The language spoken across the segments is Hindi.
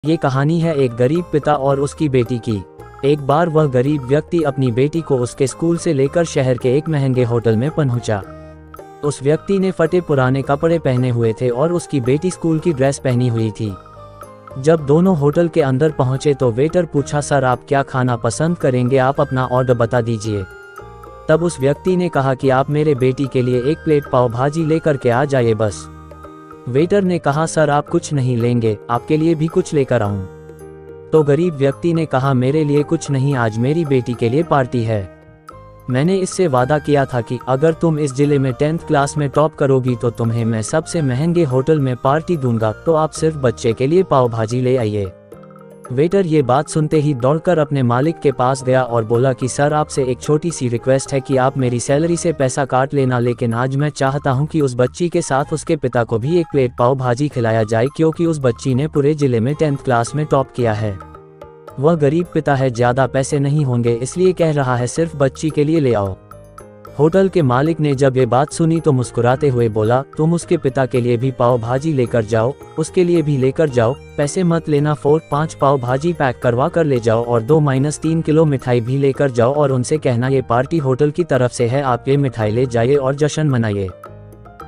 ये कहानी है एक गरीब पिता और उसकी बेटी की। एक बार वह गरीब व्यक्ति अपनी बेटी को उसके स्कूल से लेकर शहर के एक महंगे होटल में पहुंचा। उस व्यक्ति ने फटे पुराने कपड़े पहने हुए थे और उसकी बेटी स्कूल की ड्रेस पहनी हुई थी। जब दोनों होटल के अंदर पहुंचे तो वेटर पूछा, सर आप क्या खाना पसंद करेंगे, आप अपना ऑर्डर बता दीजिए। तब उस व्यक्ति ने कहा कि आप मेरे बेटी के लिए एक प्लेट पाव भाजी लेकर के आ जाइए बस। वेटर ने कहा, सर आप कुछ नहीं लेंगे, आपके लिए भी कुछ लेकर आऊं? तो गरीब व्यक्ति ने कहा, मेरे लिए कुछ नहीं, आज मेरी बेटी के लिए पार्टी है। मैंने इससे वादा किया था कि अगर तुम इस जिले में 10th क्लास में टॉप करोगी तो तुम्हें मैं सबसे महंगे होटल में पार्टी दूंगा, तो आप सिर्फ बच्चे के लिए पाव भाजी ले आइए। वेटर ये बात सुनते ही दौड़कर अपने मालिक के पास गया और बोला कि सर आपसे एक छोटी सी रिक्वेस्ट है कि आप मेरी सैलरी से पैसा काट लेना, लेकिन आज मैं चाहता हूं कि उस बच्ची के साथ उसके पिता को भी एक प्लेट पाव भाजी खिलाया जाए, क्योंकि उस बच्ची ने पूरे जिले में 10th क्लास में टॉप किया है। वह गरीब पिता है, ज़्यादा पैसे नहीं होंगे, इसलिए कह रहा है सिर्फ बच्ची के लिए ले आओ। होटल के मालिक ने जब ये बात सुनी तो मुस्कुराते हुए बोला, तुम उसके पिता के लिए भी पाव भाजी लेकर जाओ, उसके लिए भी लेकर जाओ, पैसे मत लेना, 4-5 पाव भाजी पैक करवा कर ले जाओ और 2-3 किलो मिठाई भी लेकर जाओ और उनसे कहना ये पार्टी होटल की तरफ से है, आप ये मिठाई ले जाइए और जश्न मनाइए।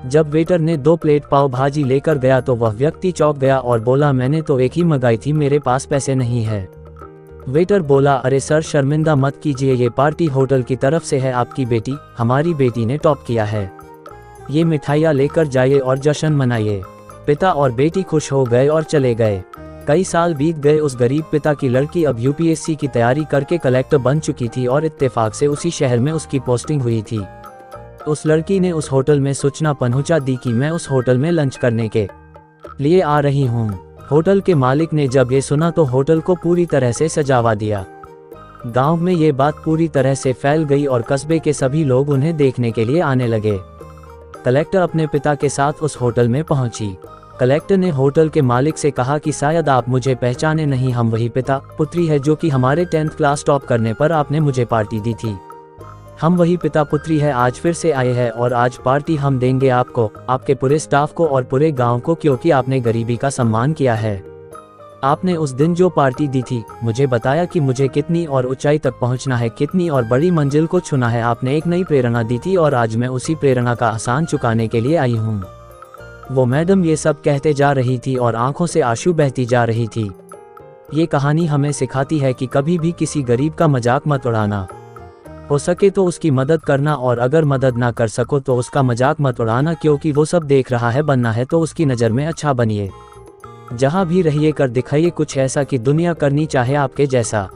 जब वेटर ने 2 प्लेट पाव भाजी लेकर गया तो वह व्यक्ति चौंक गया और बोला, मैंने तो एक ही मंगाई थी, मेरे पास पैसे नहीं है। वेटर बोला, अरे सर शर्मिंदा मत कीजिए, ये पार्टी होटल की तरफ से है, आपकी बेटी, हमारी बेटी ने टॉप किया है, ये मिठाइयाँ लेकर जाइए और जश्न मनाइए। पिता और बेटी खुश हो गए और चले गए। कई साल बीत गए। उस गरीब पिता की लड़की अब यूपीएससी की तैयारी करके कलेक्टर बन चुकी थी और इत्तेफाक से उसी शहर में उसकी पोस्टिंग हुई थी। उस लड़की ने उस होटल में सूचना पहुंचा दी कि मैं उस होटल में लंच करने के लिए आ रही हूँ। होटल के मालिक ने जब ये सुना तो होटल को पूरी तरह से सजावा दिया। गांव में ये बात पूरी तरह से फैल गई और कस्बे के सभी लोग उन्हें देखने के लिए आने लगे। कलेक्टर अपने पिता के साथ उस होटल में पहुंची। कलेक्टर ने होटल के मालिक से कहा कि शायद आप मुझे पहचाने नहीं, हम वही पिता पुत्री है जो कि हमारे 10th क्लास टॉप करने पर आपने मुझे पार्टी दी थी। हम वही पिता पुत्री है, आज फिर से आए हैं और आज पार्टी हम देंगे आपको, आपके पूरे स्टाफ को और पूरे गांव को, क्योंकि आपने गरीबी का सम्मान किया है। आपने उस दिन जो पार्टी दी थी, मुझे बताया कि मुझे कितनी और ऊंचाई तक पहुंचना है, कितनी और बड़ी मंजिल को छूना है। आपने एक नई प्रेरणा दी थी और आज मैं उसी प्रेरणा का एहसान चुकाने के लिए आई हूँ। वो मैडम ये सब कहते जा रही थी और आंखों से आंसू बहती जा रही थी। ये कहानी हमें सिखाती है कि कभी भी किसी गरीब का मजाक मत उड़ाना, हो सके तो उसकी मदद करना और अगर मदद ना कर सको तो उसका मजाक मत उड़ाना, क्योंकि वो सब देख रहा है, बनना है तो उसकी नज़र में अच्छा बनिए। जहाँ भी रहिए कर दिखाइए कुछ ऐसा कि दुनिया करनी चाहे आपके जैसा।